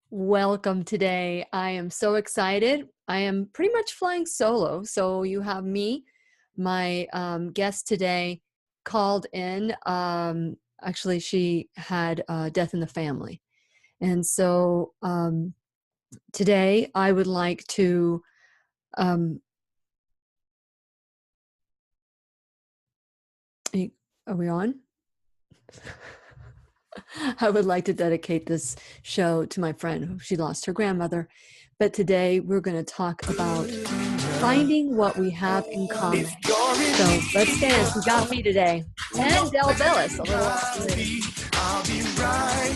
Welcome today. I am so excited. I am pretty much flying solo. So you have me, my guest today called in. Actually, she had death in the family. And so today I would like to, um, are we on? I would like to dedicate this show to my friend who she lost her grandmother. But today we're going to talk about finding what we have in common. So let's dance. You got me today. And Del Bellis, a little later. I'll be right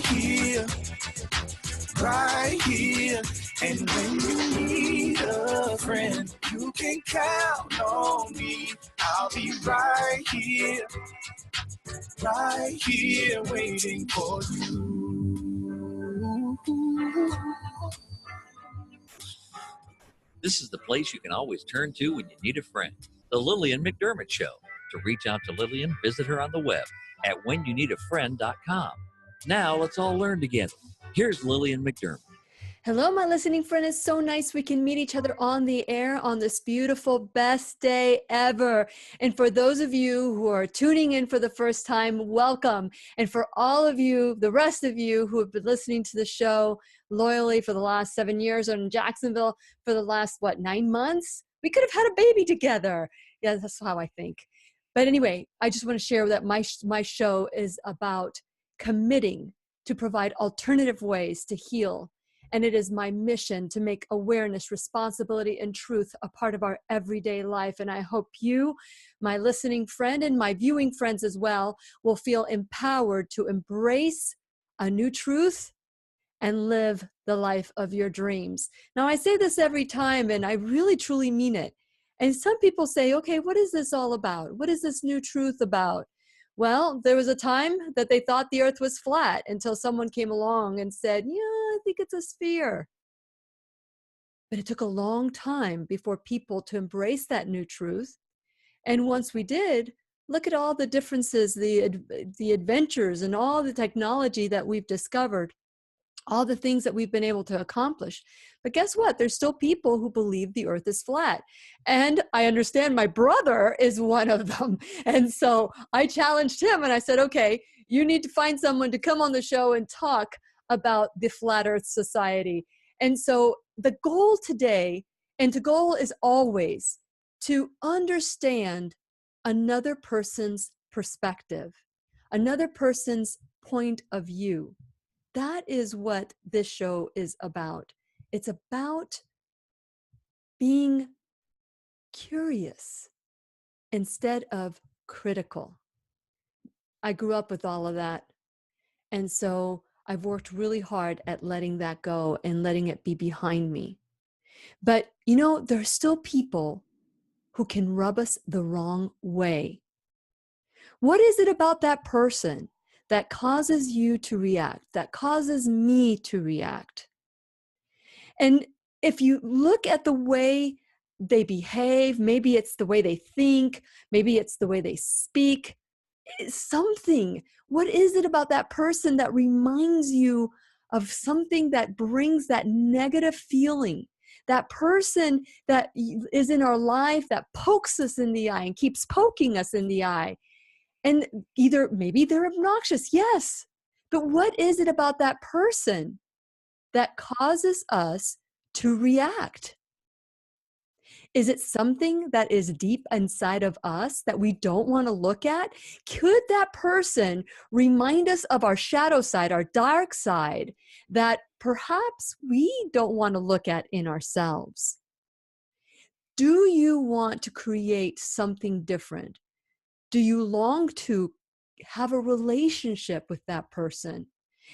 here. And when you need a friend, you can count on me. I'll be right here, waiting for you. This is the place you can always turn to when you need a friend. The Lillian McDermott Show. To reach out to Lillian, visit her on the web at whenyouneedafriend.com. Now let's all learn together. Here's Lillian McDermott. Hello, my listening friend. It's so nice we can meet each other on the air on this beautiful, best day ever. And for those of you who are tuning in for the first time, welcome. And for all of you, the rest of you who have been listening to the show loyally for the last 7 years, or in Jacksonville for the last, 9 months, we could have had a baby together. Yeah, that's how I think. But anyway, I just want to share that my show is about committing to provide alternative ways to heal. And it is my mission to make awareness, responsibility, and truth a part of our everyday life. And I hope you, my listening friend, and my viewing friends as well, will feel empowered to embrace a new truth and live the life of your dreams. Now, I say this every time, and I really, truly mean it. And some people say, okay, what is this all about? What is this new truth about? Well, there was a time that they thought the earth was flat until someone came along and said, yeah, I think it's a sphere. But it took a long time before people to embrace that new truth. And once we did, look at all the differences, the adventures and all the technology that we've discovered, all the things that we've been able to accomplish. But guess what? There's still people who believe the earth is flat. And I understand my brother is one of them. And so I challenged him and I said, okay, you need to find someone to come on the show and talk about the flat earth society. And so the goal today, and the goal is always to understand another person's perspective, another person's point of view. That is what this show is about. It's about being curious instead of critical. I grew up with all of that. And so I've worked really hard at letting that go and letting it be behind me. But, there are still people who can rub us the wrong way. What is it about that person that causes you to react, that causes me to react? And if you look at the way they behave, maybe it's the way they think, maybe it's the way they speak, it's something. What is it about that person that reminds you of something that brings that negative feeling? That person that is in our life that pokes us in the eye and keeps poking us in the eye. And maybe they're obnoxious, yes. But what is it about that person that causes us to react? Is it something that is deep inside of us that we don't want to look at? Could that person remind us of our shadow side, our dark side, that perhaps we don't want to look at in ourselves? Do you want to create something different? Do you long to have a relationship with that person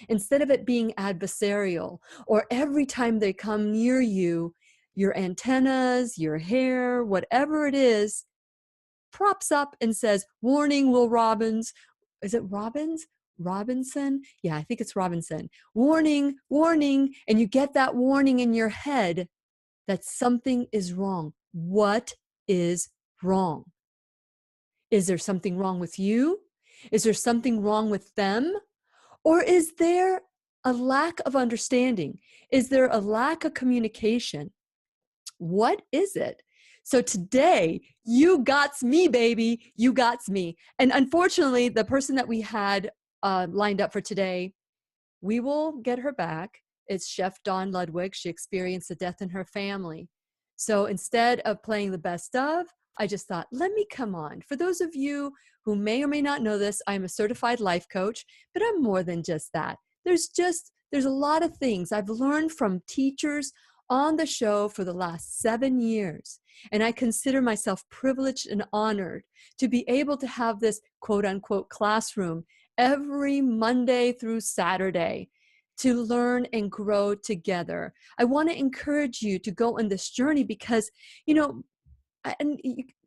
instead of it being adversarial, or every time they come near you, your antennas, your hair, whatever it is, props up and says, warning, Will Robbins. Is it Robbins? Robinson? Yeah, I think it's Robinson. Warning, warning. And you get that warning in your head that something is wrong. What is wrong? Is there something wrong with you? Is there something wrong with them? Or is there a lack of understanding? Is there a lack of communication? What is it? So today, you got me, baby. You got me. And unfortunately, the person that we had lined up for today, we will get her back. It's Chef Dawn Ludwig. She experienced a death in her family. So instead of playing the best of, I just thought, let me come on. For those of you who may or may not know this, I'm a certified life coach, but I'm more than just that. There's a lot of things I've learned from teachers on the show for the last 7 years. And I consider myself privileged and honored to be able to have this quote unquote classroom every Monday through Saturday to learn and grow together. I want to encourage you to go on this journey because, you know, and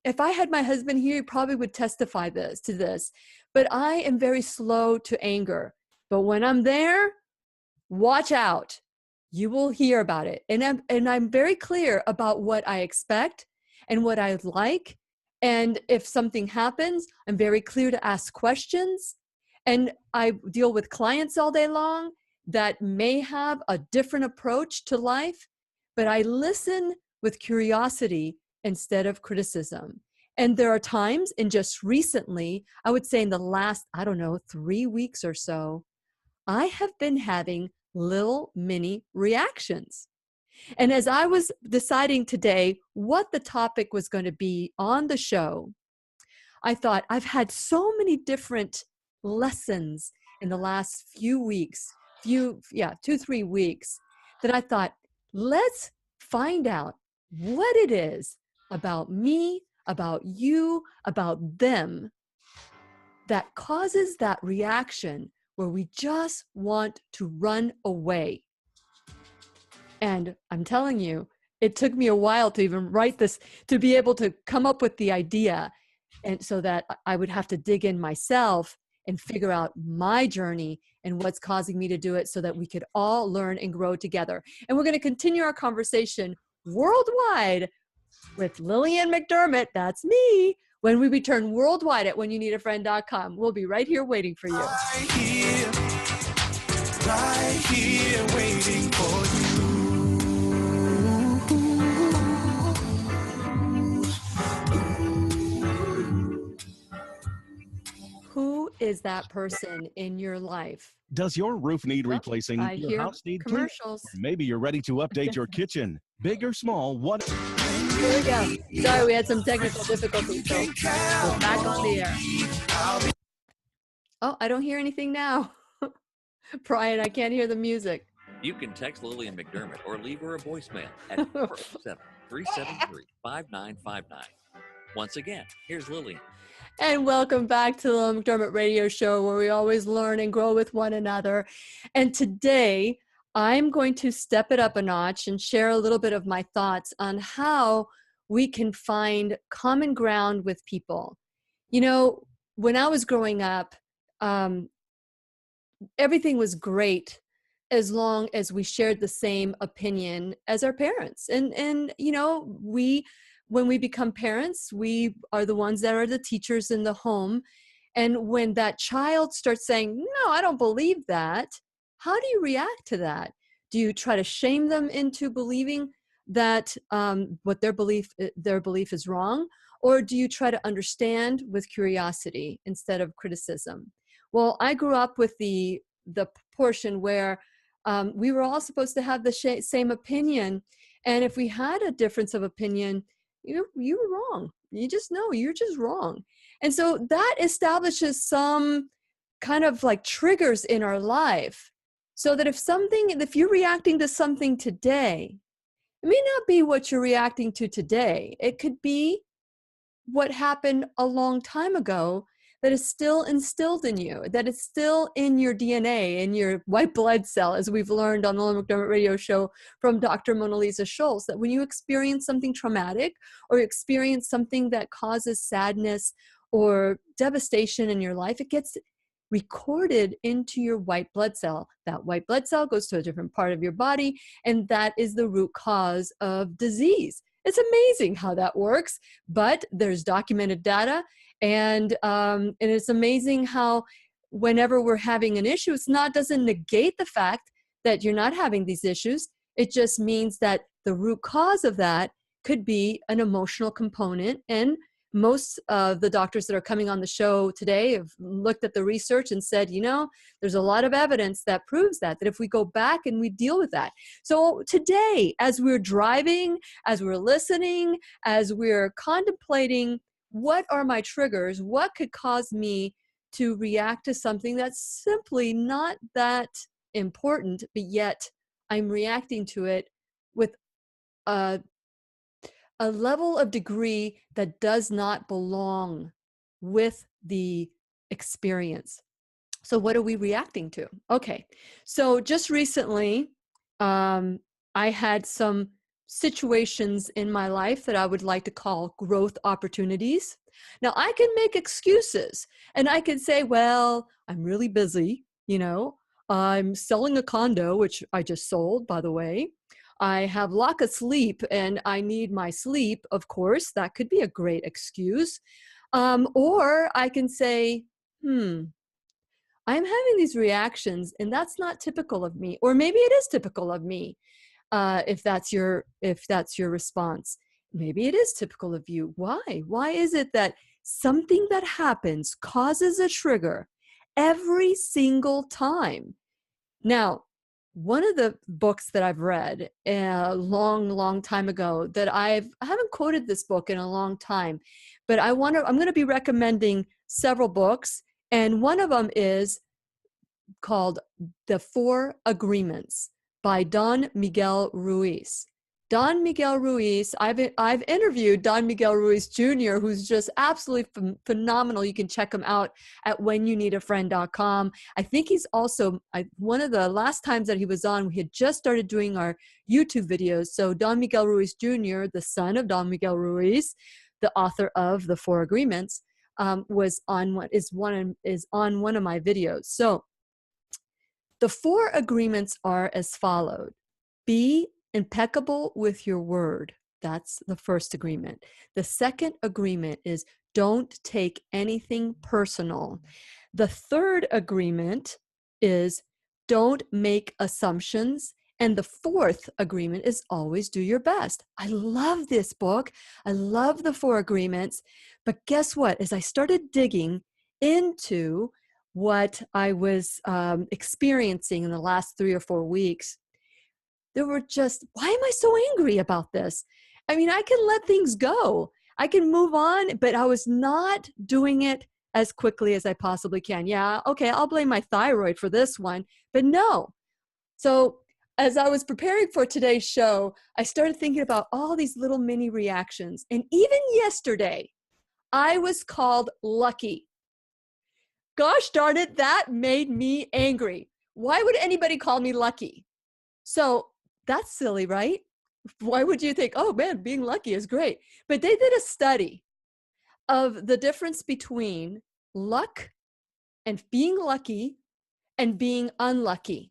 if I had my husband here, he probably would testify to this, but I am very slow to anger. But when I'm there, watch out. You will hear about it. And I'm very clear about what I expect and what I like. And if something happens, I'm very clear to ask questions. And I deal with clients all day long that may have a different approach to life, but I listen with curiosity instead of criticism. And there are times, and just recently, I would say in the last, 3 weeks or so, I have been having little mini reactions. And as I was deciding today what the topic was going to be on the show, I thought I've had so many different lessons in the last few weeks, 2-3 weeks, that I thought, let's find out what it is about me, about you, about them that causes that reaction where we just want to run away. And I'm telling you, it took me a while to even write this, to be able to come up with the idea. And so that I would have to dig in myself and figure out my journey and what's causing me to do it so that we could all learn and grow together. And we're going to continue our conversation worldwide with Lillian McDermott, that's me, when we return worldwide at whenyouneedafriend.com. We'll be right here waiting for you. Right here waiting for you. Who is that person in your life? Does your roof need replacing? I Your hear house need commercials. cleaning? Maybe you're ready to update your kitchen. Big or small, what? Here we go. Sorry, we had some technical difficulties, so we're back on the air. Oh, I don't hear anything now. Brian, I can't hear the music. You can text Lillian McDermott or leave her a voicemail at 407-373-5959. Once again, here's Lillian. And welcome back to the McDermott Radio Show, where we always learn and grow with one another. And today, I'm going to step it up a notch and share a little bit of my thoughts on how we can find common ground with people. You know, when I was growing up, everything was great as long as we shared the same opinion as our parents. And you know, when we become parents, we are the ones that are the teachers in the home. And when that child starts saying, no, I don't believe that, how do you react to that? Do you try to shame them into believing that what their belief is wrong? Or do you try to understand with curiosity instead of criticism? Well, I grew up with the portion where we were all supposed to have the same opinion. And if we had a difference of opinion, you were wrong. You just know you're just wrong. And so that establishes some kind of like triggers in our life, so that if you're reacting to something today, it may not be what you're reacting to today. It could be what happened a long time ago that is still instilled in you, that is still in your DNA, in your white blood cell, as we've learned on the Lillian McDermott Radio Show from Dr. Mona Lisa Schultz, that when you experience something traumatic or experience something that causes sadness or devastation in your life, it gets recorded into your white blood cell. That white blood cell goes to a different part of your body, and that is the root cause of disease. It's amazing how that works, but there's documented data, and it's amazing how whenever we're having an issue, doesn't negate the fact that you're not having these issues. It just means that the root cause of that could be an emotional component. And most of the doctors that are coming on the show today have looked at the research and said, there's a lot of evidence that proves that if we go back and we deal with that. So today, as we're driving, as we're listening, as we're contemplating, what are my triggers? What could cause me to react to something that's simply not that important, but yet I'm reacting to it with a level of degree that does not belong with the experience. So what are we reacting to? Okay, so just recently, I had some situations in my life that I would like to call growth opportunities. Now, I can make excuses and I can say, well, I'm really busy, I'm selling a condo, which I just sold, by the way. I have lack of sleep and I need my sleep, of course. That could be a great excuse. Or I can say, I'm having these reactions and that's not typical of me. Or maybe it is typical of me, if that's your response. Maybe it is typical of you. Why? Why is it that something that happens causes a trigger every single time? Now, one of the books that I've read a long time ago that I haven't quoted this book in a long time, but I'm going to be recommending several books. And one of them is called The 4 Agreements by Don Miguel Ruiz. Don Miguel Ruiz, I've interviewed Don Miguel Ruiz Jr., who's just absolutely phenomenal. You can check him out at whenyouneedafriend.com. I think he's also, one of the last times that he was on, we had just started doing our YouTube videos. So Don Miguel Ruiz Jr., the son of Don Miguel Ruiz, the author of The 4 Agreements, is on one of my videos. So the 4 agreements are as followed. Be impeccable with your word. That's the first agreement. The second agreement is don't take anything personal. The third agreement is don't make assumptions. And the fourth agreement is always do your best. I love this book. I love the 4 agreements. But guess what? As I started digging into what I was experiencing in the last 3 or 4 weeks, there were just, why am I so angry about this? I mean, I can let things go. I can move on, but I was not doing it as quickly as I possibly can. Yeah, okay, I'll blame my thyroid for this one, but no. So as I was preparing for today's show, I started thinking about all these little mini reactions. And even yesterday, I was called lucky. Gosh darn it, that made me angry. Why would anybody call me lucky? So that's silly, right? Why would you think, oh man, being lucky is great? But they did a study of the difference between luck and being lucky and being unlucky.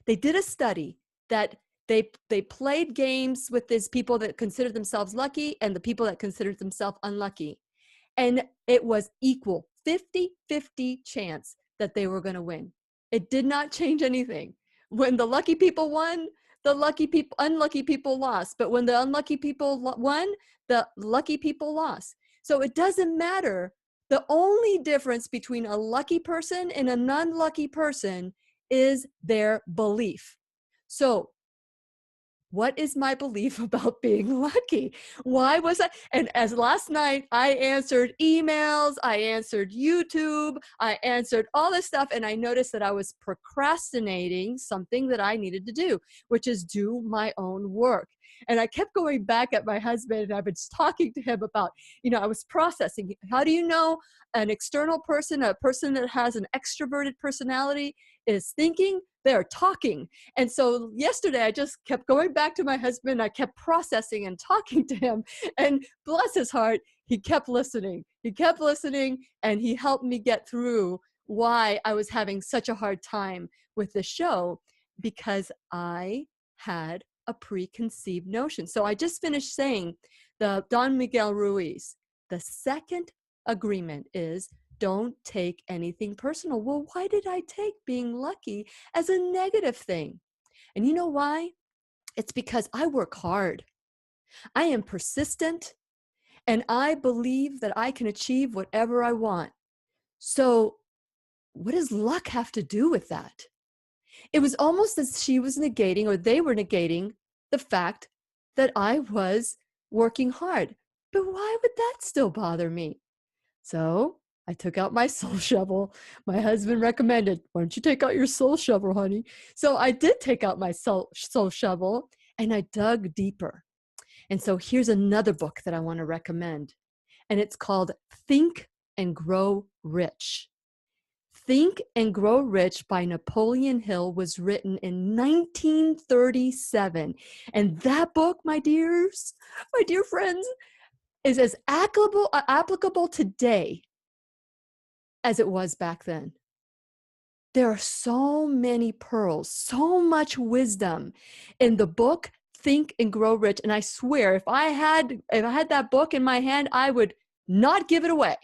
They did a study that they played games with these people that considered themselves lucky and the people that considered themselves unlucky. And it was equal, 50-50 chance that they were going to win. It did not change anything. When the lucky people won, the unlucky people lost. But when the unlucky people won, the lucky people lost. So it doesn't matter. The only difference between a lucky person and a non-lucky person is their belief. So what is my belief about being lucky? Why was I? And as last night, I answered emails, I answered YouTube, I answered all this stuff. And I noticed that I was procrastinating something that I needed to do, which is do my own work. And I kept going back at my husband and I've been talking to him about, I was processing. How do you know an external person, a person that has an extroverted personality is thinking? They're talking. And so yesterday I just kept going back to my husband. I kept processing and talking to him, and bless his heart, he kept listening. He kept listening and he helped me get through why I was having such a hard time with the show, because I had a preconceived notion. So I just finished saying the Don Miguel Ruiz, the second agreement is don't take anything personal. Well, why did I take being lucky as a negative thing? And you know why? It's because I work hard. I am persistent, and I believe that I can achieve whatever I want. So what does luck have to do with that? It was almost as she was negating, or they were negating, the fact that I was working hard. But why would that still bother me? So I took out my soul shovel. My husband recommended, why don't you take out your soul shovel, honey? So I did take out my soul shovel, and I dug deeper. And so here's another book that I want to recommend. And it's called Think and Grow Rich. Think and Grow Rich by Napoleon Hill was written in 1937. And that book, my dear friends, is as applicable today as it was back then. There are so many pearls, so much wisdom in the book Think and Grow Rich. And I swear, if I had that book in my hand, I would not give it away.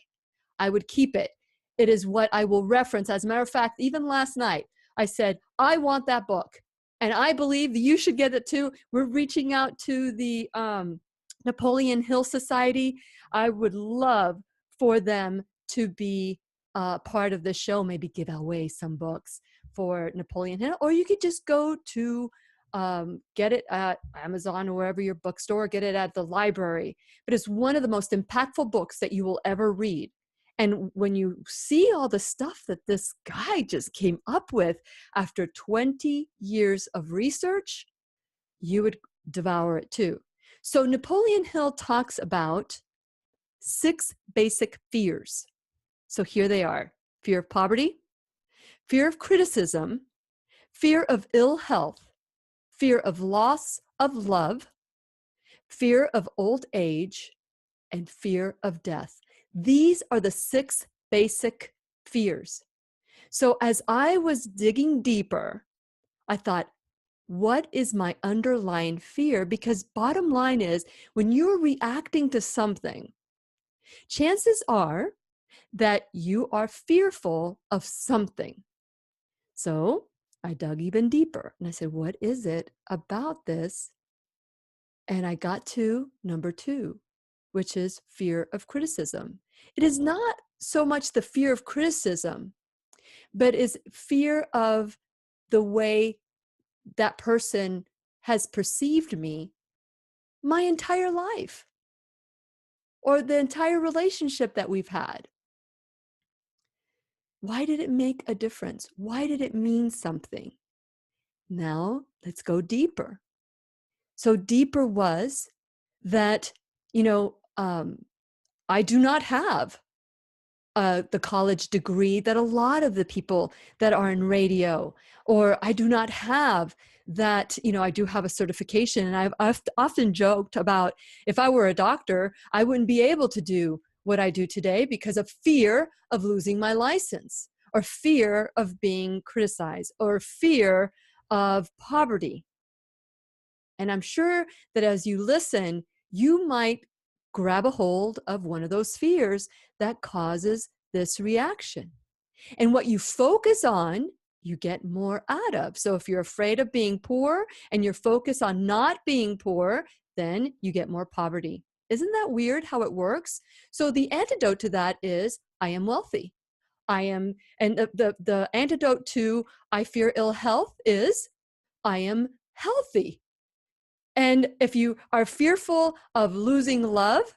I would keep it. It is what I will reference. As a matter of fact, even last night, I said, I want that book. And I believe you should get it too. We're reaching out to the Napoleon Hill Society. I would love for them to be part of the show, maybe give away some books for Napoleon Hill, or you could just go to get it at Amazon or wherever your bookstore, get it at the library. But it's one of the most impactful books that you will ever read. And when you see all the stuff that this guy just came up with after 20 years of research, you would devour it too. So Napoleon Hill talks about 6 basic fears. So here they are: fear of poverty, fear of criticism, fear of ill health, fear of loss of love, fear of old age, and fear of death. These are the 6 basic fears. So as I was digging deeper, I thought, what is my underlying fear? Because bottom line is, when you're reacting to something, chances are that you are fearful of something. So I dug even deeper and I said, what is it about this? And I got to number 2, which is fear of criticism. It is not so much the fear of criticism, but is fear of the way that person has perceived me my entire life, or the entire relationship that we've had. Why did it make a difference? Why did it mean something? Now let's go deeper. So deeper was that, I do not have the college degree that a lot of the people that are in radio, or I do not have that, I do have a certification. And I've often joked about, if I were a doctor, I wouldn't be able to do what I do today because of fear of losing my license, or fear of being criticized, or fear of poverty. And I'm sure that as you listen, you might grab a hold of one of those fears that causes this reaction. And what you focus on, you get more out of. So if you're afraid of being poor and you're focused on not being poor, then you get more poverty. Isn't that weird how it works? So the antidote to that is, I am wealthy. And the antidote to I fear ill health is, I am healthy. And if you are fearful of losing love,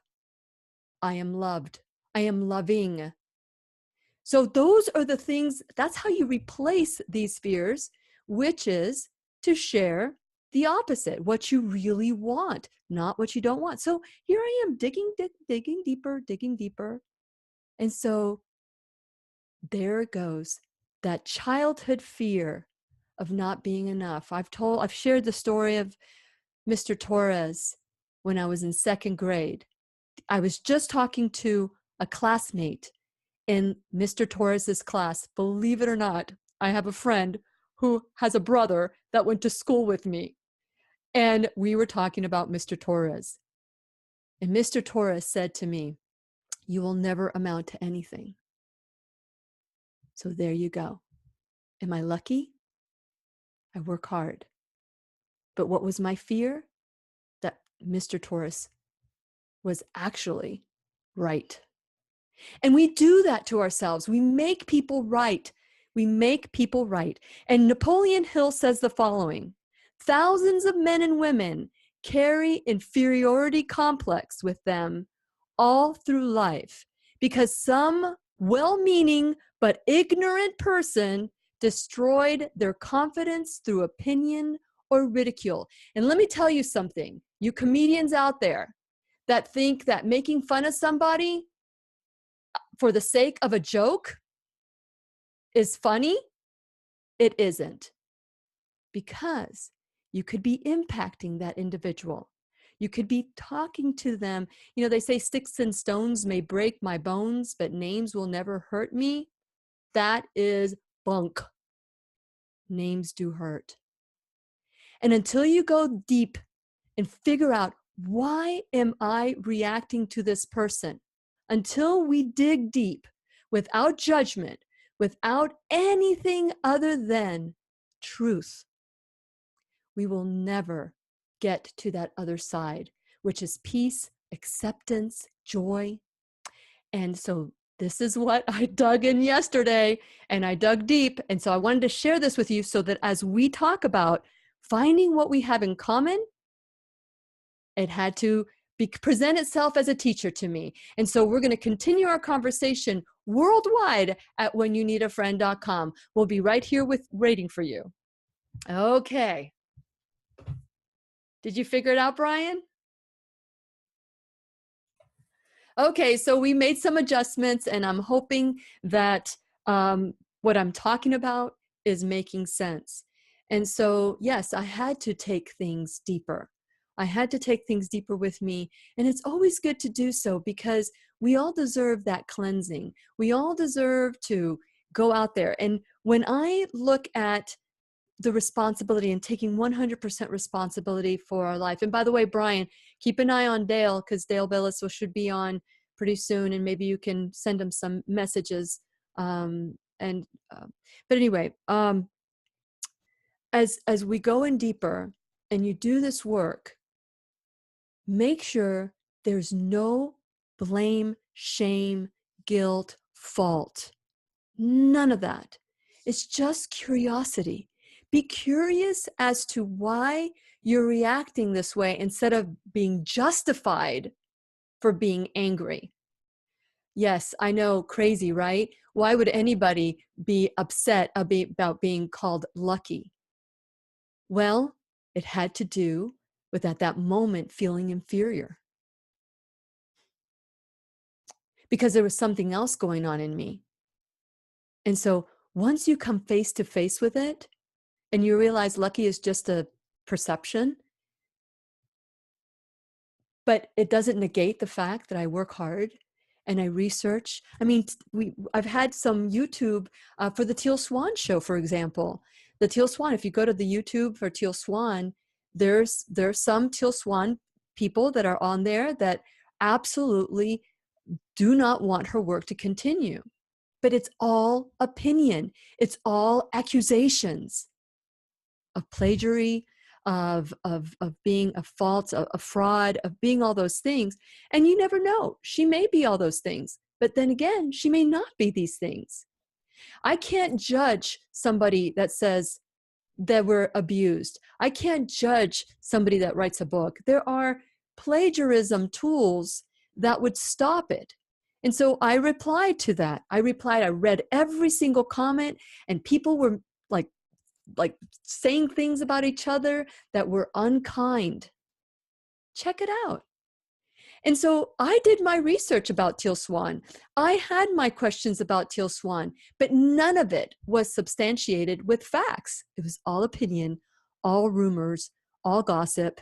I am loved. I am loving. So those are the things, that's how you replace these fears, which is to share the opposite, what you really want, not what you don't want. So here I am digging deeper. And so there it goes, that childhood fear of not being enough. I've shared the story of Mr. Torres when I was in 2nd grade. I was just talking to a classmate in Mr. Torres's class. Believe it or not, I have a friend who has a brother that went to school with me. And we were talking about Mr. Torres. And Mr. Torres said to me, you will never amount to anything. So there you go. Am I lucky? I work hard. But what was my fear? That Mr. Taurus was actually right. And we do that to ourselves. We make people right. We make people right. And Napoleon Hill says the following: thousands of men and women carry inferiority complex with them all through life because some well-meaning but ignorant person destroyed their confidence through opinion or ridicule. And let me tell you something, you comedians out there that think that making fun of somebody for the sake of a joke is funny, it isn't. Because you could be impacting that individual. You could be talking to them. You know, they say sticks and stones may break my bones, but names will never hurt me. That is bunk. Names do hurt. And until you go deep and figure out, why am I reacting to this person? Until we dig deep without judgment, without anything other than truth, we will never get to that other side, which is peace, acceptance, joy. And so this is what I dug in yesterday, and I dug deep. And so I wanted to share this with you so that as we talk about finding what we have in common, it had to present itself as a teacher to me. And so we're going to continue our conversation worldwide at whenyouneedafriend.com. We'll be right here waiting for you. Okay. Did you figure it out, Brian? Okay, so we made some adjustments, and I'm hoping that what I'm talking about is making sense. And so, yes, I had to take things deeper. I had to take things deeper with me. And it's always good to do so because we all deserve that cleansing. We all deserve to go out there. And when I look at the responsibility and taking 100% responsibility for our life. And by the way, Brian, keep an eye on Dale, because Dale Bellis should be on pretty soon, and maybe you can send him some messages. But anyway, as we go in deeper and you do this work, make sure there's no blame, shame, guilt, fault. None of that. It's just curiosity. Be curious as to why you're reacting this way instead of being justified for being angry. Yes, I know, crazy, right? Why would anybody be upset about being called lucky? Well, it had to do with at that moment feeling inferior. Because there was something else going on in me. And so once you come face to face with it, and you realize lucky is just a perception, but it doesn't negate the fact that I work hard and I research. I mean, I've had some YouTube for the Teal Swan show, for example. The Teal Swan, if you go to the YouTube for Teal Swan, there's some Teal Swan people that are on there that absolutely do not want her work to continue. But it's all opinion. It's all accusations of plagiary, of being a false, a fraud, of being all those things. And you never know. She may be all those things, but then again, she may not be these things. I can't judge somebody that says they were abused. I can't judge somebody that writes a book. There are plagiarism tools that would stop it. And so I replied to that. I read every single comment, and people were like saying things about each other that were unkind. Check it out. And so I did my research about Teal Swan. I had my questions about Teal Swan, but none of it was substantiated with facts. It was all opinion, all rumors, all gossip,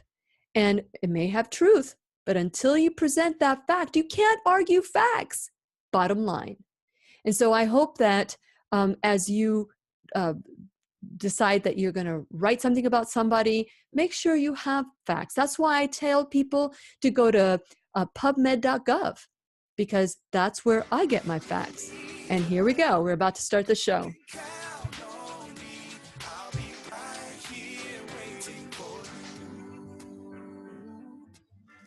and it may have truth, but until you present that fact, you can't argue facts, bottom line. And so I hope that as you decide that you're going to write something about somebody, make sure you have facts. That's why I tell people to go to pubmed.gov, because that's where I get my facts. And here we go. We're about to start the show. Count on me. I'll be right here waiting for you.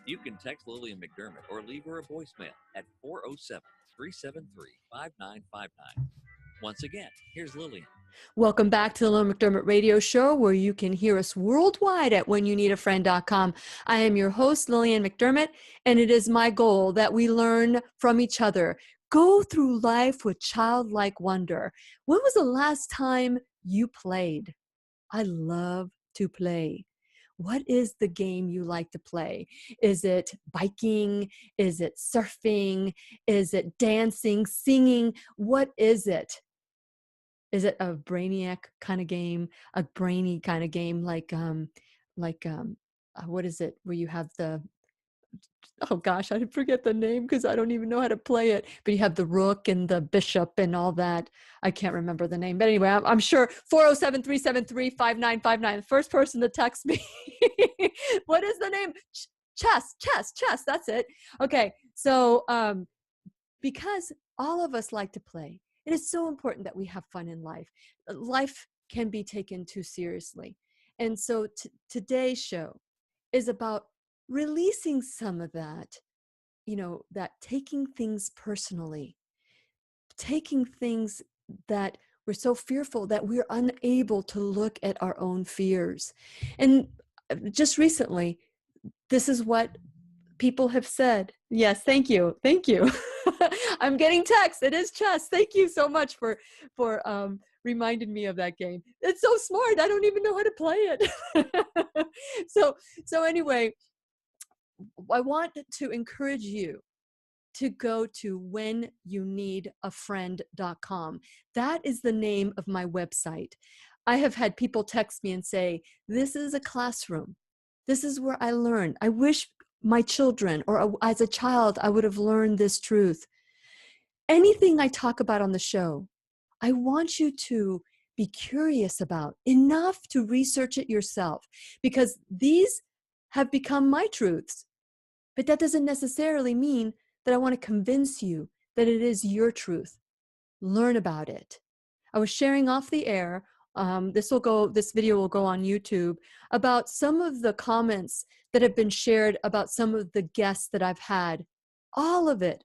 You can text Lillian McDermott or leave her a voicemail at 407-373-5959. Once again, here's Lillian. Welcome back to the Lillian McDermott Radio Show, where you can hear us worldwide at whenyouneedafriend.com. I am your host, Lillian McDermott, and it is my goal that we learn from each other. Go through life with childlike wonder. When was the last time you played? I love to play. What is the game you like to play? Is it biking? Is it surfing? Is it dancing, singing? What is it? Is it a brainiac kind of game, a brainy kind of game, like what is it where you have the, oh gosh, I forget the name because I don't even know how to play it, but you have the rook and the bishop and all that. I can't remember the name, but anyway, I'm sure 407-373-5959. The first person to text me. What is the name? Chess. That's it. Okay. So, because all of us like to play, it is so important that we have fun in life. Life can be taken too seriously. And so today's show is about releasing some of that, that taking things personally, taking things that we're so fearful that we're unable to look at our own fears. And just recently, this is what people have said. Yes, thank you. I'm getting texts. It is chess. Thank you so much for reminding me of that game. It's so smart. I don't even know how to play it. So anyway, I want to encourage you to go to whenyouneedafriend.com. That is the name of my website. I have had people text me and say, this is a classroom. This is where I learn. I wish my children, or as a child, I would have learned this truth. Anything I talk about on the show, I want you to be curious about enough to research it yourself, because these have become my truths. But that doesn't necessarily mean that I want to convince you that it is your truth. Learn about it. I was sharing off the air. This video will go on YouTube, about some of the comments that have been shared about some of the guests that I've had. All of it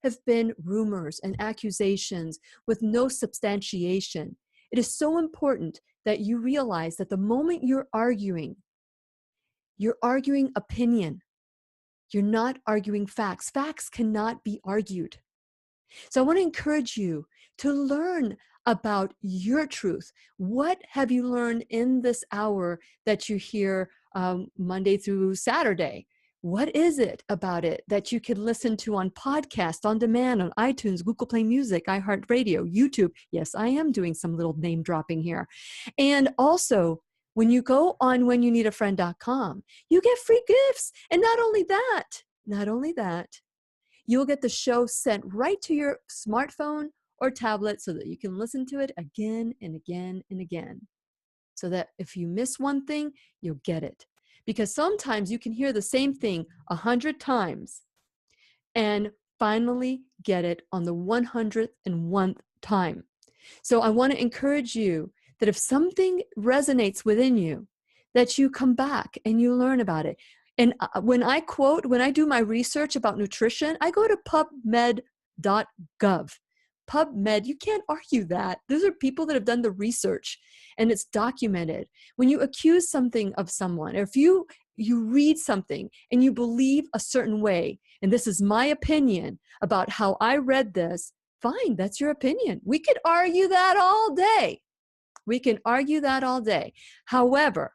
have been rumors and accusations with no substantiation. It is so important that you realize that the moment you're arguing opinion. You're not arguing facts. Facts cannot be argued. So I want to encourage you to learn about your truth. What have you learned in this hour that you hear Monday through Saturday? What is it about it that you can listen to on podcast, on demand, on iTunes, Google Play Music, iHeartRadio, YouTube? Yes, I am doing some little name dropping here. And also, when you go on whenyouneedafriend.com, you get free gifts. And not only that, you'll get the show sent right to your smartphone or tablet so that you can listen to it again and again and again. So that if you miss one thing, you'll get it. Because sometimes you can hear the same thing 100 times and finally get it on the 101th time. So I want to encourage you that if something resonates within you, that you come back and you learn about it. And when I do my research about nutrition, I go to pubmed.gov. PubMed, you can't argue that. Those are people that have done the research and it's documented. When you accuse something of someone, or if you read something and you believe a certain way, and this is my opinion about how I read this, fine, that's your opinion. We could argue that all day. However,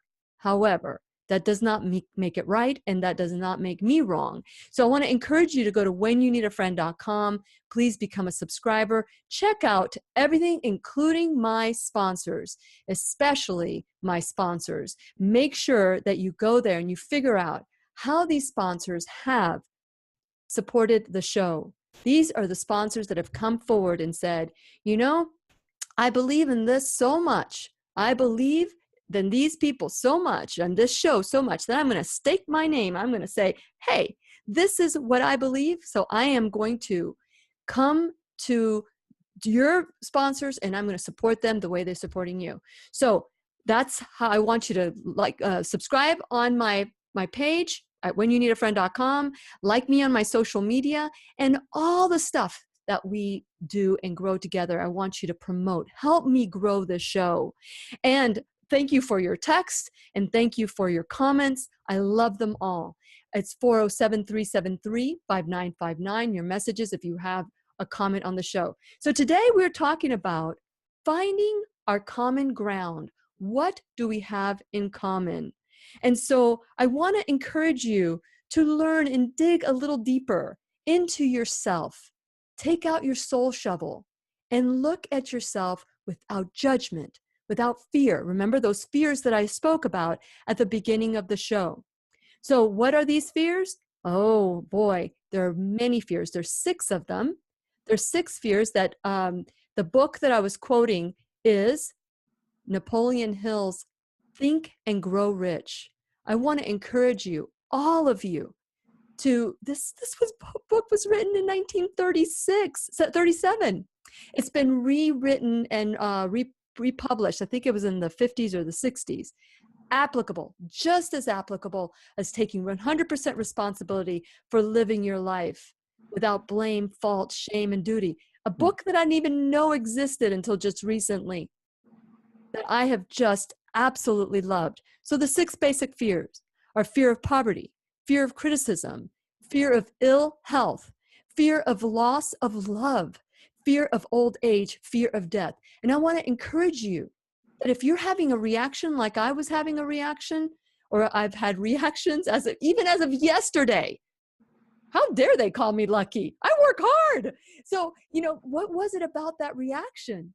that does not make it right, and that does not make me wrong. So I want to encourage you to go to whenyouneedafriend.com. Please become a subscriber. Check out everything, including my sponsors, especially my sponsors. Make sure that you go there and you figure out how these sponsors have supported the show. These are the sponsors that have come forward and said, I believe in this so much. I believe in these people so much, and this show so much, that I'm going to stake my name. I'm going to say, hey, this is what I believe, so I am going to come to your sponsors, and I'm going to support them the way they're supporting you. So that's how I want you to subscribe on my page at whenyouneedafriend.com, like me on my social media, and all the stuff that we do and grow together. I want you to promote. Help me grow the show. And thank you for your text, and thank you for your comments. I love them all. It's 407-373-5959, your messages if you have a comment on the show. So today we're talking about finding our common ground. What do we have in common? And so I want to encourage you to learn and dig a little deeper into yourself. Take out your soul shovel and look at yourself without judgment, without fear. Remember those fears that I spoke about at the beginning of the show. So what are these fears? Oh boy, there are many fears. There's 6 of them. There's 6 fears that the book that I was quoting is Napoleon Hill's Think and Grow Rich. I want to encourage you, all of you, to book was written in 1937. It's been rewritten and republished. I think it was in the 50s or the 60s. Applicable, just as applicable as taking 100% responsibility for living your life without blame, fault, shame, and duty. A book that I didn't even know existed until just recently, that I have just absolutely loved. So the 6 basic fears are fear of poverty, fear of criticism, fear of ill health, fear of loss of love, fear of old age, fear of death. And I want to encourage you that if you're having a reaction like I was having a reaction, or I've had reactions even as of yesterday, how dare they call me lucky? I work hard. So, what was it about that reaction?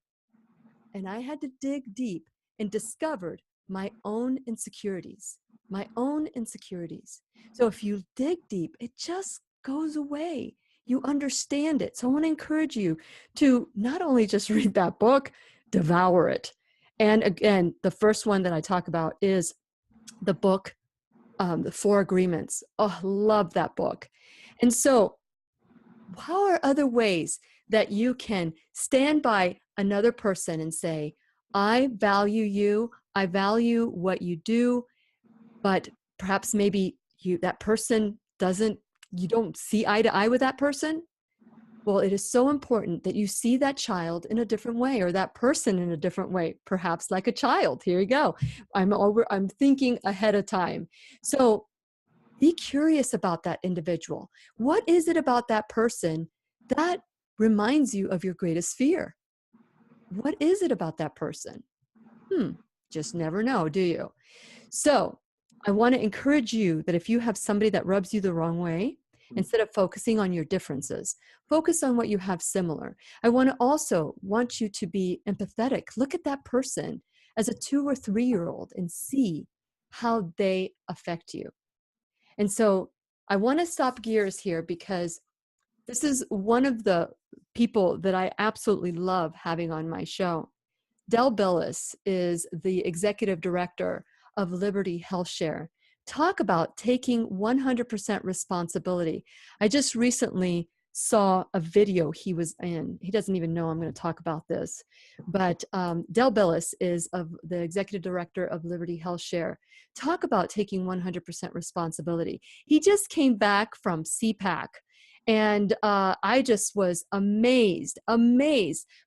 And I had to dig deep and discovered my own insecurities. So if you dig deep, it just goes away. You understand it. So I want to encourage you to not only just read that book, devour it. And again, the first one that I talk about is the book, The 4 Agreements. Oh, love that book. And so how are other ways that you can stand by another person and say, I value you, I value what you do, but perhaps maybe that person you don't see eye to eye with that person? Well, it is so important that you see that child in a different way, or that person in a different way, perhaps like a child. Here you go. I'm thinking ahead of time. So be curious about that individual. What is it about that person that reminds you of your greatest fear? What is it about that person? Just never know, do you? So I want to encourage you that if you have somebody that rubs you the wrong way, instead of focusing on your differences, focus on what you have similar. I want you to be empathetic. Look at that person as a 2 or 3-year-old and see how they affect you. And so I want to stop gears here because this is one of the people that I absolutely love having on my show. Del Billis is the executive director of Liberty Health Share. Talk about taking 100% responsibility. I just recently saw a video he was in. He doesn't even know I'm going to talk about this, but Del Billis is the executive director of Liberty Health Share. Talk about taking 100% responsibility. He just came back from CPAC, and I just was amazed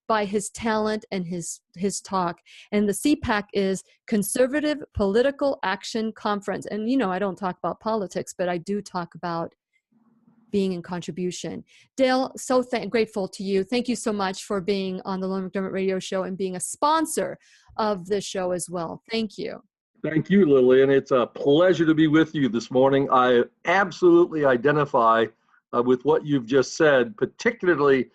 by his talent and his talk. And the CPAC is Conservative Political Action Conference. And I don't talk about politics, but I do talk about being in contribution. Dale, so grateful to you. Thank you so much for being on the Lillian McDermott Radio Show and being a sponsor of this show as well. Thank you. Thank you, Lillian. It's a pleasure to be with you this morning. I absolutely identify with what you've just said, particularly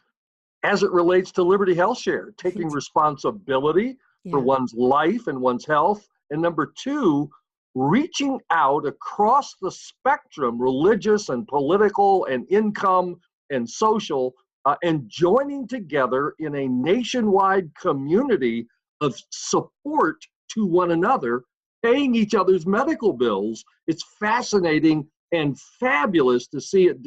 as it relates to Liberty Health Share, taking responsibility for one's life and one's health. And number 2, reaching out across the spectrum, religious and political and income and social, and joining together in a nationwide community of support to one another, paying each other's medical bills. It's fascinating and fabulous to see it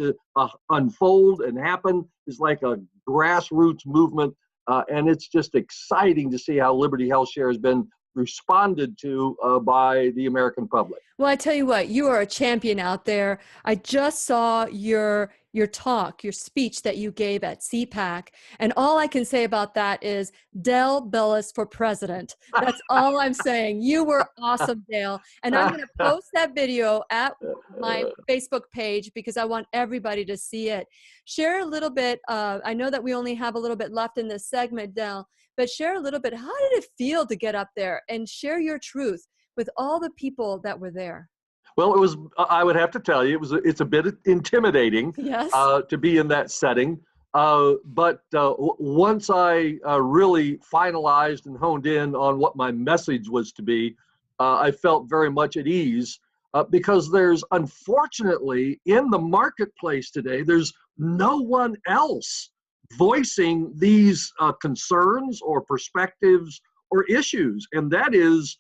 unfold and happen. It's like a grassroots movement, and it's just exciting to see how Liberty Health Share has been responded to by the American public. Well, I tell you what, you are a champion out there. I just saw your talk, your speech that you gave at CPAC, and all I can say about that is Dale Bellis for president. That's all I'm saying. You were awesome, Dale, and I'm going to post that video at my Facebook page because I want everybody to see it. Share a little bit. I know that we only have a little bit left in this segment, Dale, but share a little bit. How did it feel to get up there and share your truth with all the people that were there? Well, it was, I would have to tell you, it's a bit intimidating, yes, to be in that setting. But once I really finalized and honed in on what my message was to be, I felt very much at ease because there's, unfortunately, in the marketplace today, there's no one else voicing these concerns or perspectives or issues. And that is,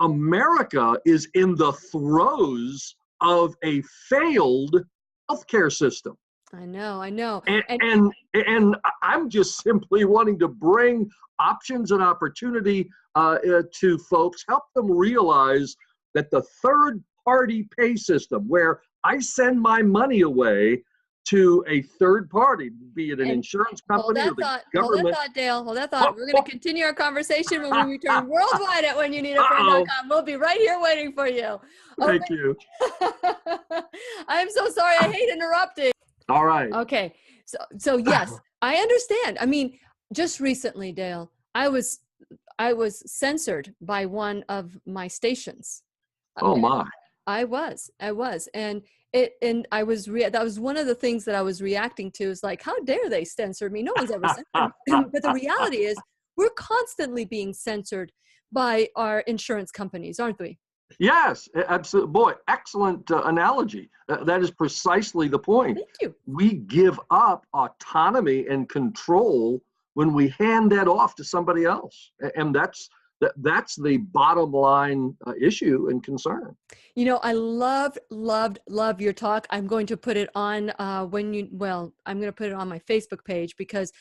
America is in the throes of a failed healthcare system. I know. And I'm just simply wanting to bring options and opportunity to folks, help them realize that the third-party pay system, where I send my money away to a third party, be it an insurance company or the government. Hold that thought, Dale. Hold that thought. We're going to continue our conversation when we return worldwide at whenyouneedafriend.com. We'll be right here waiting for you. Thank you. I'm so sorry. I hate interrupting. All right. Okay. So yes, I understand. I mean, just recently, Dale, I was censored by one of my stations. Oh my. I was. And that was one of the things that I was reacting to, is like, how dare they censor me? No one's ever censored me. But the reality is we're constantly being censored by our insurance companies, aren't we? Yes, absolutely. Boy, excellent analogy. That is precisely the point. Thank you. We give up autonomy and control when we hand that off to somebody else. And that's the bottom line issue and concern. You know, I loved your talk. I'm going to put it on I'm going to put it on my Facebook page because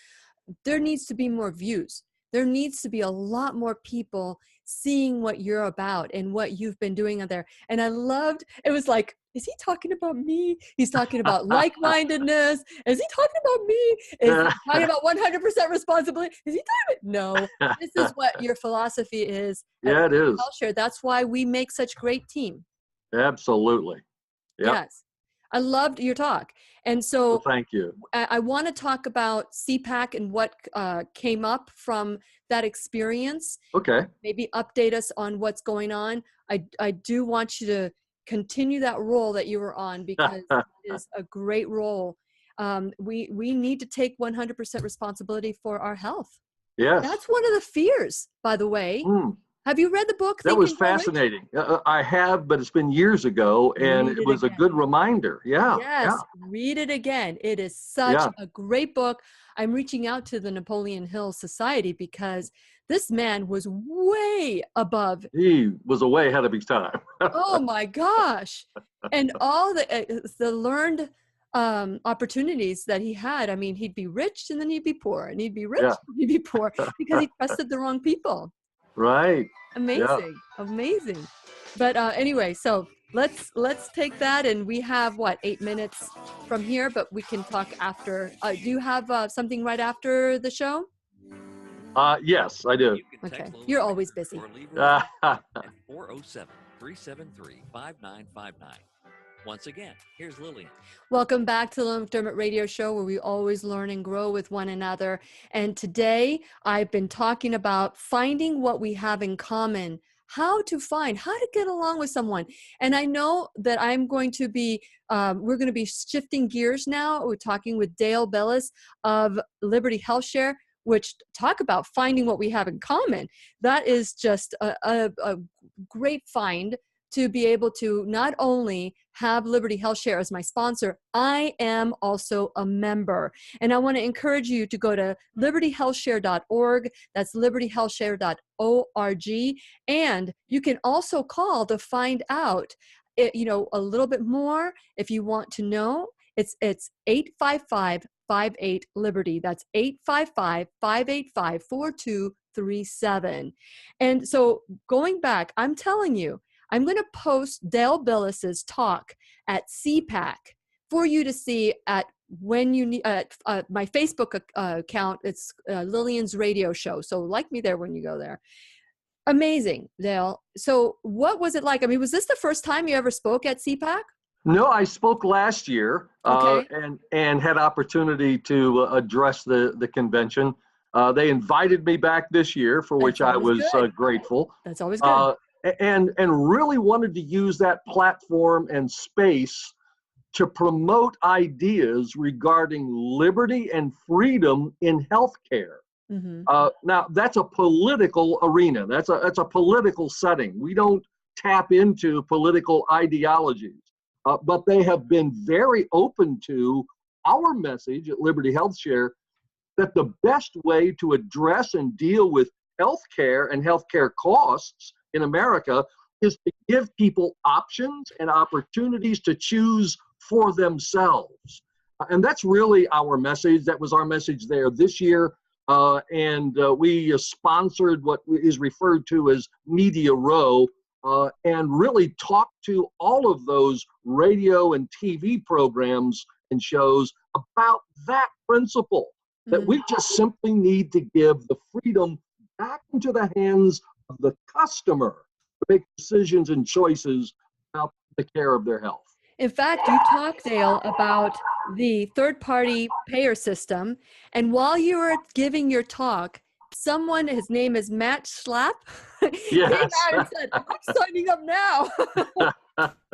there needs to be more views. There needs to be a lot more people seeing what you're about and what you've been doing out there. And I loved, it was like, is he talking about me? He's talking about like-mindedness. Is he talking about me? Is he talking about 100% responsibility? Is he talking about, no, this is what your philosophy is. Yeah, it is. That's why we make such great team. Absolutely. Yep. Yes. I loved your talk. And so well, thank you. I want to talk about CPAC and what came up from that experience. Okay. Maybe update us on what's going on. I do want you to continue that role that you were on because it is a great role. We need to take 100% responsibility for our health. Yes. That's one of the fears, by the way. Have you read the book? That was fascinating. I have, but it's been years ago, and it was a good reminder. Yeah. Yes, yeah. Read it again. It is such a great book. I'm reaching out to the Napoleon Hill Society because this man was way above. He was way ahead of his time. Oh my gosh. And all the learned opportunities that he had. I mean, he'd be rich and then he'd be poor, and he'd be rich and he'd be poor because he trusted the wrong people. Right. Amazing. Amazing. But anyway, so let's take that, and we have 8 minutes from here, but we can talk after. Do you have something right after the show? Yes, I do. Okay. You're always busy. 407-373-5959. Once again, here's Lillian. Welcome back to the McDermott Radio Show, where we always learn and grow with one another. And today I've been talking about finding what we have in common, how to get along with someone. And I know that I'm going to be, we're going to be shifting gears now. We're talking with Dale Bellis of Liberty Health Share, which talk about finding what we have in common. That is just a great find to be able to not only have Liberty Health Share as my sponsor, I am also a member. And I want to encourage you to go to libertyhealthshare.org. That's libertyhealthshare.org. And you can also call to find out a little bit more, if you want to know, it's 855-58-LIBERTY. That's 855-585-4237. And so going back, I'm telling you, I'm going to post Dale Billis's talk at CPAC for you to see at when you need my Facebook account. It's Lillian's radio show. So like me there when you go there. Amazing, Dale. So what was it like? I mean, was this the first time you ever spoke at CPAC? No, I spoke last year Okay. and had opportunity to address the convention. They invited me back this year, for which I was grateful. That's always good. And really wanted to use that platform and space to promote ideas regarding liberty and freedom in healthcare. Mm-hmm. Now, that's a political arena. That's a political setting. We don't tap into political ideologies. But they have been very open to our message at Liberty HealthShare that the best way to address and deal with healthcare and healthcare costs in America is to give people options and opportunities to choose for themselves. And that's really our message. That was our message there this year. And we sponsored what is referred to as Media Row, and really talked to all of those radio and TV programs and shows about that principle, that we just simply need to give the freedom back into the hands of the customer to make decisions and choices about the care of their health. In fact, you talked, Dale, about the third-party payer system. And while you were giving your talk, someone, his name is Matt Schlapp, came out and said, I'm signing up now.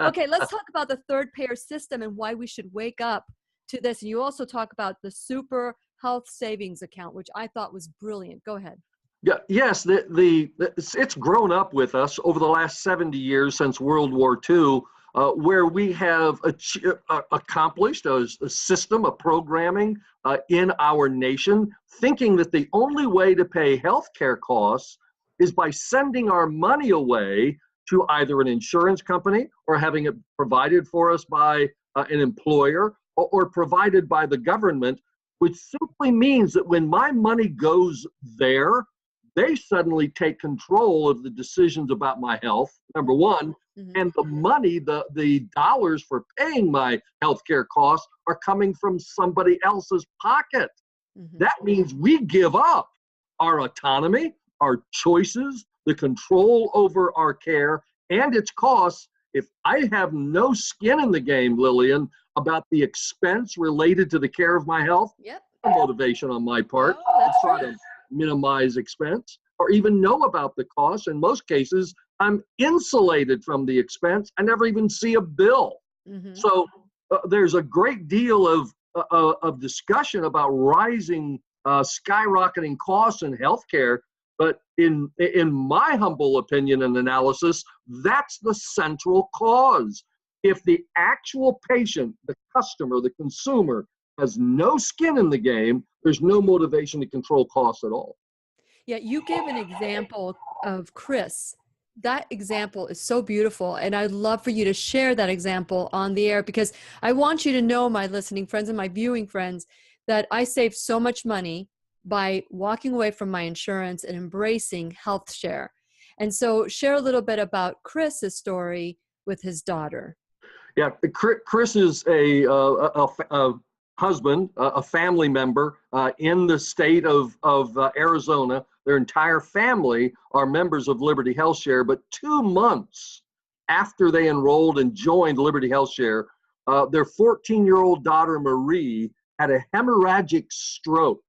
Okay, let's talk about the third payer system and why we should wake up to this. And you also talk about the super health savings account, which I thought was brilliant. Go ahead. Yeah, yes, it's grown up with us over the last 70 years since World War II, where we have accomplished a system of programming in our nation, thinking that the only way to pay healthcare costs is by sending our money away to either an insurance company or having it provided for us by an employer or provided by the government, which simply means that when my money goes there, they suddenly take control of the decisions about my health, number one, and the money, the dollars for paying my healthcare costs are coming from somebody else's pocket. That means we give up our autonomy, our choices, the control over our care and its costs. If I have no skin in the game, Lillian, about the expense related to the care of my health, motivation on my part to try to minimize expense or even know about the costs. In most cases, I'm insulated from the expense. I never even see a bill. So there's a great deal of discussion about rising, skyrocketing costs in healthcare. But in my humble opinion and analysis, that's the central cause. If the actual patient, the customer, the consumer has no skin in the game, there's no motivation to control costs at all. Yeah, you gave an example of Chris. That example is so beautiful, and I'd love for you to share that example on the air, because I want you to know, my listening friends and my viewing friends, that I saved so much money by walking away from my insurance and embracing HealthShare. And so share a little bit about Chris's story with his daughter. Yeah, Chris is a husband, a family member in the state of Arizona. Their entire family are members of Liberty HealthShare, but 2 months after they enrolled and joined Liberty HealthShare, their 14-year-old daughter, Marie, had a hemorrhagic stroke.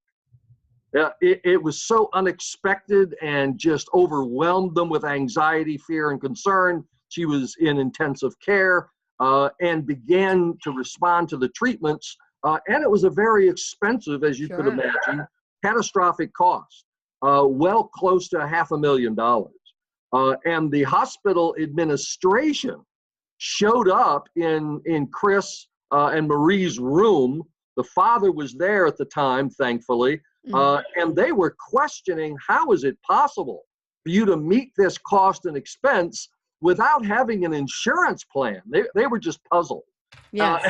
It was so unexpected and just overwhelmed them with anxiety, fear, and concern. She was in intensive care and began to respond to the treatments. And it was a very expensive, as you could imagine, catastrophic cost, well close to $500,000. And the hospital administration showed up in Chris and Marie's room. The father was there at the time, thankfully, and they were questioning, how is it possible for you to meet this cost and expense without having an insurance plan. They were just puzzled. Yes.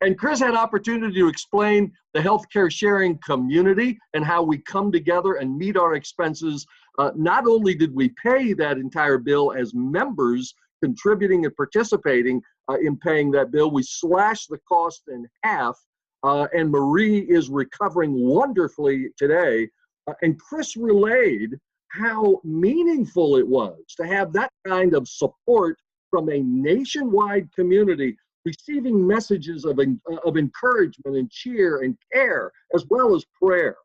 And Chris had opportunity to explain the healthcare sharing community and how we come together and meet our expenses. Not only did we pay that entire bill as members, contributing and participating in paying that bill, we slashed the cost in half. And Marie is recovering wonderfully today. And Chris relayed how meaningful it was to have that kind of support from a nationwide community, receiving messages of encouragement and cheer and care, as well as prayer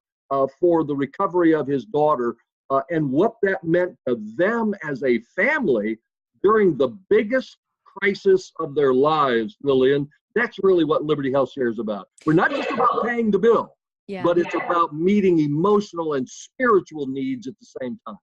for the recovery of his daughter, and what that meant to them as a family during the biggest crisis of their lives, Lillian. That's really what Liberty Health Share is about. We're not just about paying the bill, but it's about meeting emotional and spiritual needs at the same time.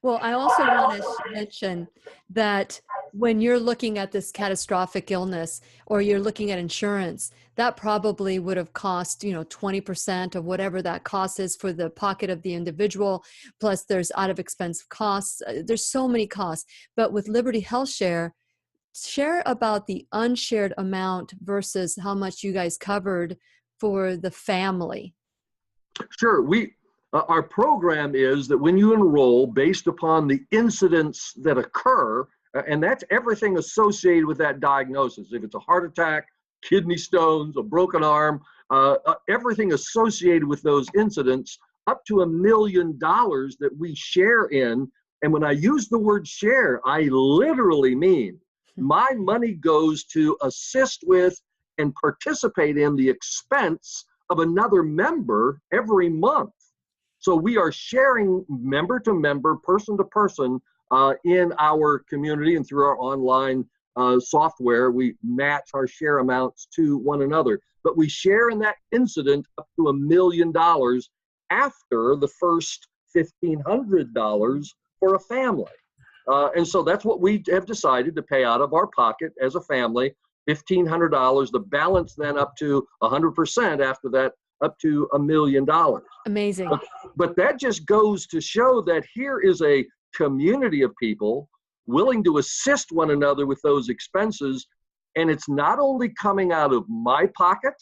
Well, I also want to mention that when you're looking at this catastrophic illness or you're looking at insurance, that probably would have cost, 20% of whatever that cost is for the pocket of the individual. Plus there's out of expense costs. There's so many costs. But with Liberty Health Share about the unshared amount versus how much you guys covered for the family. Sure. Our program is that when you enroll based upon the incidents that occur, and that's everything associated with that diagnosis. If it's a heart attack, kidney stones, a broken arm, everything associated with those incidents, up to $1 million that we share in. And when I use the word share, I literally mean my money goes to assist with and participate in the expense of another member every month. So we are sharing member to member, person to person in our community, and through our online software, we match our share amounts to one another. But we share in that incident up to $1 million after the first $1,500 for a family. And so that's what we have decided to pay out of our pocket as a family, $1,500, the balance then up to 100% after that, up to $1 million. Amazing. But that just goes to show that here is a community of people willing to assist one another with those expenses. And it's not only coming out of my pocket,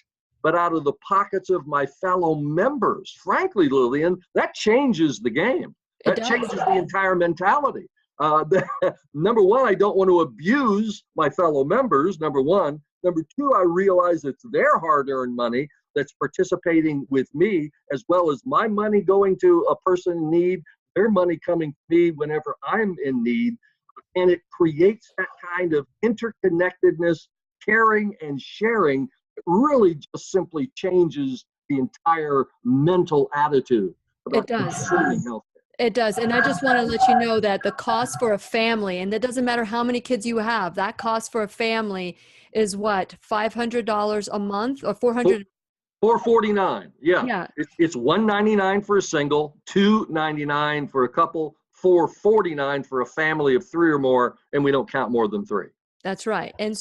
but out of the pockets of my fellow members. Frankly, Lillian, that changes the game. That changes the entire mentality. Number one, I don't want to abuse my fellow members, number one. Number two, I realize it's their hard-earned money that's participating with me, as well as my money going to a person in need, their money coming to me whenever I'm in need. And it creates that kind of interconnectedness, caring and sharing. It really just simply changes the entire mental attitude about consuming health. It does. And I just want to let you know that the cost for a family, and it doesn't matter how many kids you have, that cost for a family is what, $500 a month or $400? $449. Yeah. It's $199 for a single, $299 for a couple, $449 for a family of three or more, and we don't count more than three. That's right. And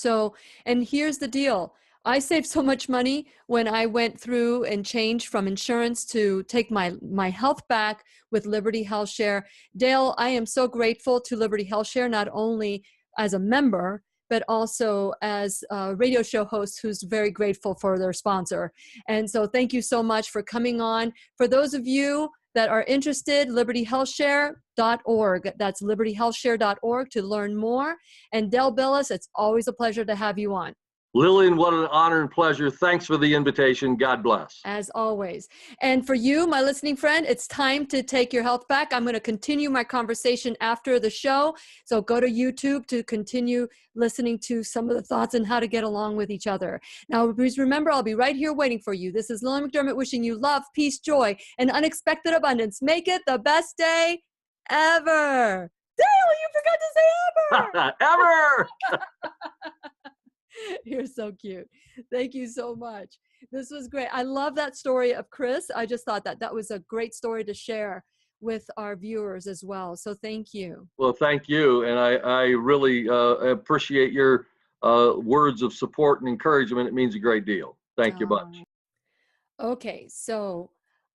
here's the deal. I saved so much money when I went through and changed from insurance to take my health back with Liberty Health Share. Dale, I am so grateful to Liberty Health Share, not only as a member, but also as a radio show host who's very grateful for their sponsor. And so thank you so much for coming on. For those of you that are interested, libertyhealthshare.org. That's libertyhealthshare.org to learn more. And Dale Billis, it's always a pleasure to have you on. Lillian, what an honor and pleasure. Thanks for the invitation. God bless. As always. And for you, my listening friend, it's time to take your health back. I'm going to continue my conversation after the show. So go to YouTube to continue listening to some of the thoughts on how to get along with each other. Now, please remember, I'll be right here waiting for you. This is Lillian McDermott wishing you love, peace, joy, and unexpected abundance. Make it the best day ever. Dale, you forgot to say ever. Ever. You're so cute. Thank you so much. This was great. I love that story of Chris. I just thought that was a great story to share with our viewers as well. So thank you. Well, thank you. And I really appreciate your words of support and encouragement. It means a great deal. Thank you much. Okay. So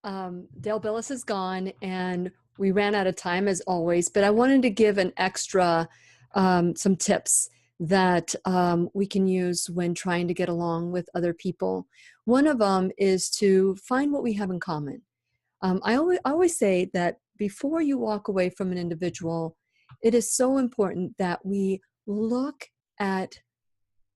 Dale Billis is gone and we ran out of time as always, but I wanted to give an extra some tips that we can use when trying to get along with other people. One of them is to find what we have in common. I always say that before you walk away from an individual, it is so important that we look at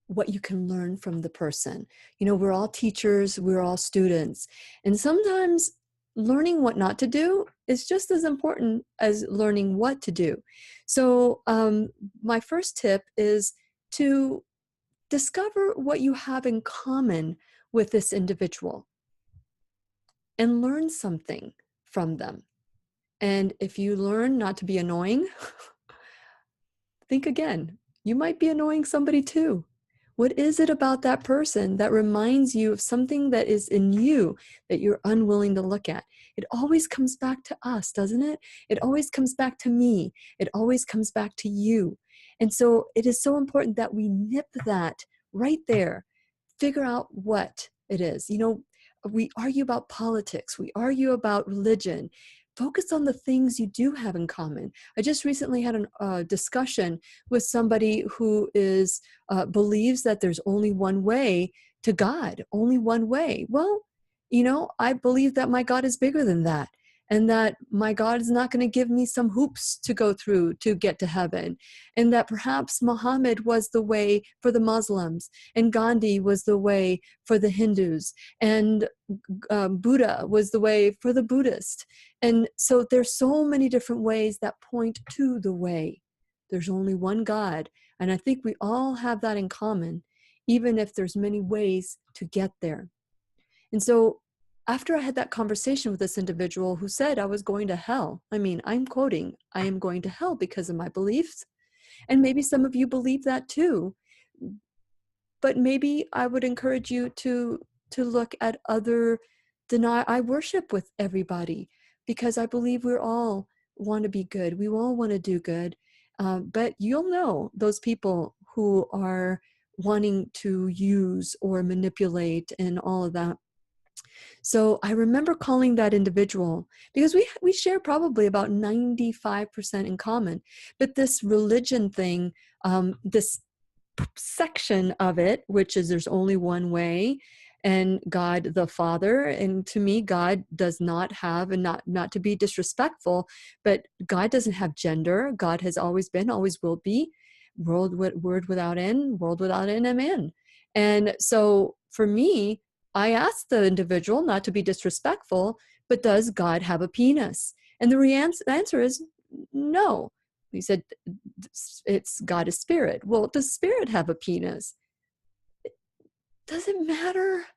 what you can learn from the person. You know, we're all teachers, we're all students, and sometimes learning what not to do is just as important as learning what to do. So my first tip is to discover what you have in common with this individual and learn something from them. And if you learn not to be annoying, think again. You might be annoying somebody too. What is it about that person that reminds you of something that is in you that you're unwilling to look at? It always comes back to us, doesn't it? It always comes back to me. It always comes back to you. And so it is so important that we nip that right there, figure out what it is. You know, we argue about politics, we argue about religion. Focus on the things you do have in common. I just recently had a discussion with somebody who believes that there's only one way to God, only one way. Well, you know, I believe that my God is bigger than that, and that my God is not going to give me some hoops to go through to get to heaven, and that perhaps Muhammad was the way for the Muslims, and Gandhi was the way for the Hindus, and Buddha was the way for the Buddhist. And so there's so many different ways that point to the way. There's only one God. And I think we all have that in common, even if there's many ways to get there. And so after I had that conversation with this individual who said I was going to hell, I mean, I'm quoting, I am going to hell because of my beliefs. And maybe some of you believe that too. But maybe I would encourage you to look at other I worship with everybody because I believe we all want to be good. We all want to do good. But you'll know those people who are wanting to use or manipulate and all of that. So I remember calling that individual because we share probably about 95% in common. But this religion thing, this section of it, which is there's only one way, and God the Father, and to me God does not have, and not to be disrespectful, but God doesn't have gender. God has always been, always will be, word without end, world without end, amen. And so for me, I asked the individual, not to be disrespectful, but does God have a penis? And the answer is no. He said, it's God is spirit. Well, does spirit have a penis? Does it matter?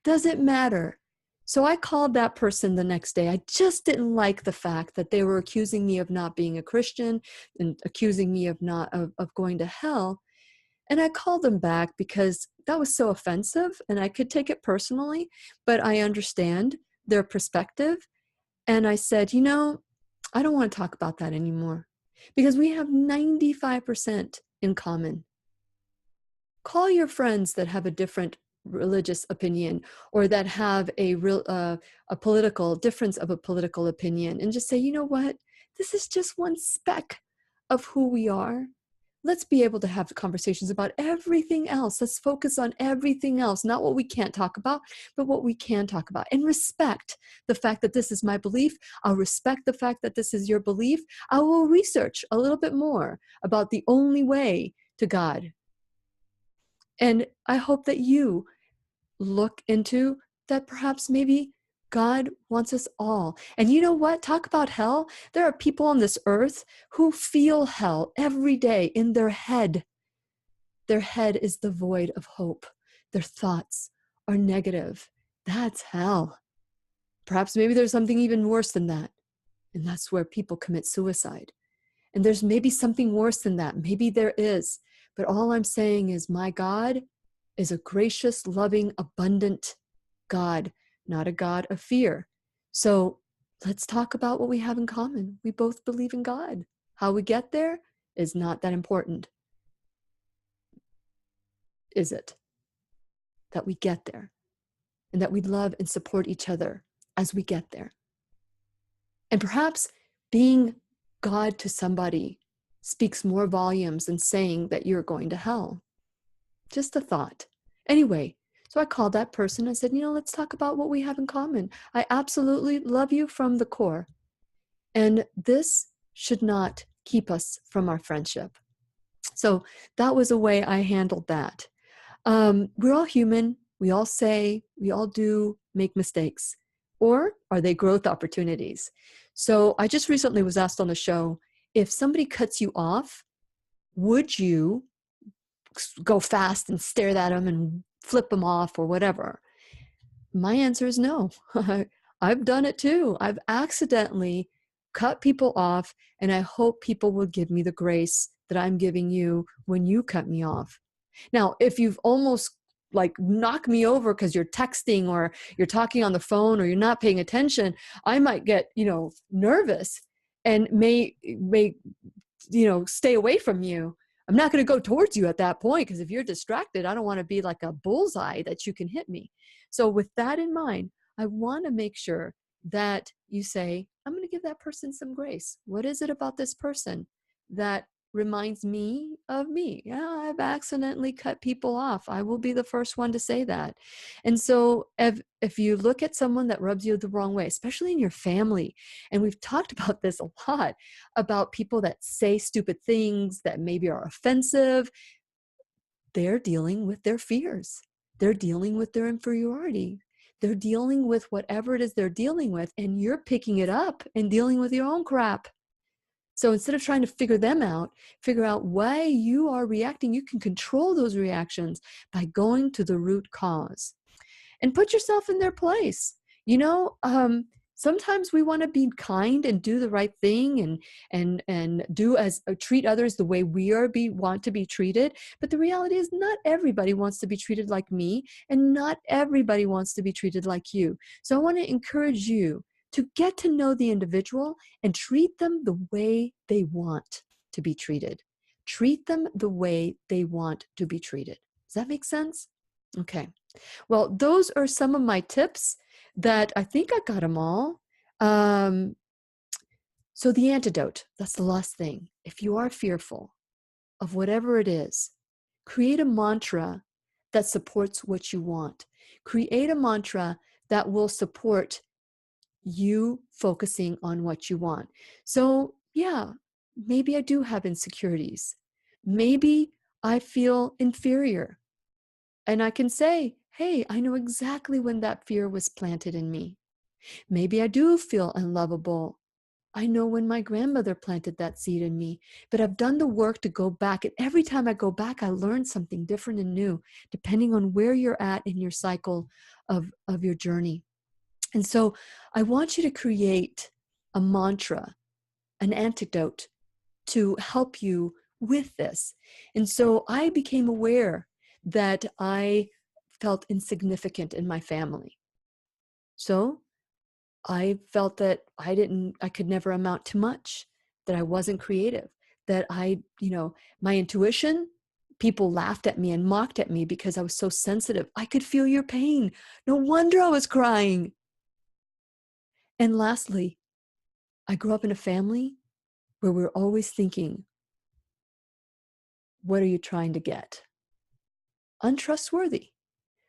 Does it matter? So I called that person the next day. I just didn't like the fact that they were accusing me of not being a Christian and accusing me of going to hell. And I called them back because that was so offensive and I could take it personally, but I understand their perspective. And I said, you know, I don't want to talk about that anymore because we have 95% in common. Call your friends that have a different religious opinion or that have a political difference of a political opinion and just say, you know what, this is just one speck of who we are. Let's be able to have conversations about everything else. Let's focus on everything else, not what we can't talk about, but what we can talk about, and respect the fact that this is my belief. I'll respect the fact that this is your belief. I will research a little bit more about the only way to God. And I hope that you look into that perhaps maybe God wants us all. And you know what? Talk about hell. There are people on this earth who feel hell every day in their head. Their head is the void of hope. Their thoughts are negative. That's hell. Perhaps maybe there's something even worse than that. And that's where people commit suicide. And there's maybe something worse than that. Maybe there is. But all I'm saying is my God is a gracious, loving, abundant God, not a God of fear. So let's talk about what we have in common. We both believe in God. How we get there is not that important. Is it? That we get there and that we love and support each other as we get there. And perhaps being God to somebody speaks more volumes than saying that you're going to hell. Just a thought. Anyway, so I called that person. I said, let's talk about what we have in common. I absolutely love you from the core. And this should not keep us from our friendship. So that was a way I handled that. We're all human. We all say, we all do make mistakes. Or are they growth opportunities? So I just recently was asked on the show, if somebody cuts you off, would you go fast and stare at them and flip them off or whatever? My answer is no. I've done it too. I've accidentally cut people off, and I hope people will give me the grace that I'm giving you when you cut me off. Now, if you've almost like knocked me over because you're texting or you're talking on the phone or you're not paying attention, I might get, nervous and may stay away from you. I'm not going to go towards you at that point, because if you're distracted, I don't want to be like a bullseye that you can hit me. So with that in mind, I want to make sure that you say, I'm going to give that person some grace. What is it about this person that reminds me of me? Yeah, I've accidentally cut people off. I will be the first one to say that. And so if you look at someone that rubs you the wrong way, especially in your family, and we've talked about this a lot, about people that say stupid things that maybe are offensive, they're dealing with their fears. They're dealing with their inferiority. They're dealing with whatever it is they're dealing with, and you're picking it up and dealing with your own crap. So instead of trying to figure out why you are reacting, you can control those reactions by going to the root cause and put yourself in their place. Sometimes we want to be kind and do the right thing and treat others the way we want to be treated. But the reality is, not everybody wants to be treated like me, and not everybody wants to be treated like you. So I want to encourage you to get to know the individual and treat them the way they want to be treated. Treat them the way they want to be treated. Does that make sense? Okay. Well, those are some of my tips that I think I got them all. So the antidote, that's the last thing. If you are fearful of whatever it is, create a mantra that supports what you want. Create a mantra that will support you focusing on what you want. So yeah, maybe I do have insecurities. Maybe I feel inferior. And I can say, hey, I know exactly when that fear was planted in me. Maybe I do feel unlovable. I know when my grandmother planted that seed in me, but I've done the work to go back. And every time I go back, I learn something different and new, depending on where you're at in your cycle of your journey. And so I want you to create a mantra, an antidote to help you with this. And so I became aware that I felt insignificant in my family. So I felt that I could never amount to much, that I wasn't creative, that my intuition, people laughed at me and mocked at me because I was so sensitive. I could feel your pain. No wonder I was crying. And lastly, I grew up in a family where we're always thinking, what are you trying to get? Untrustworthy.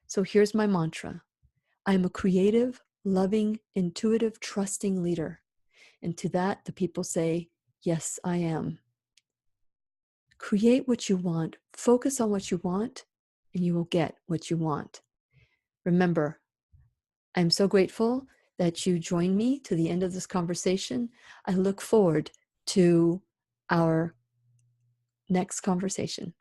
So here's my mantra. I'm a creative, loving, intuitive, trusting leader. And to that, the people say, yes, I am. Create what you want, focus on what you want, and you will get what you want. Remember, I'm so grateful that you joined me to the end of this conversation. I look forward to our next conversation.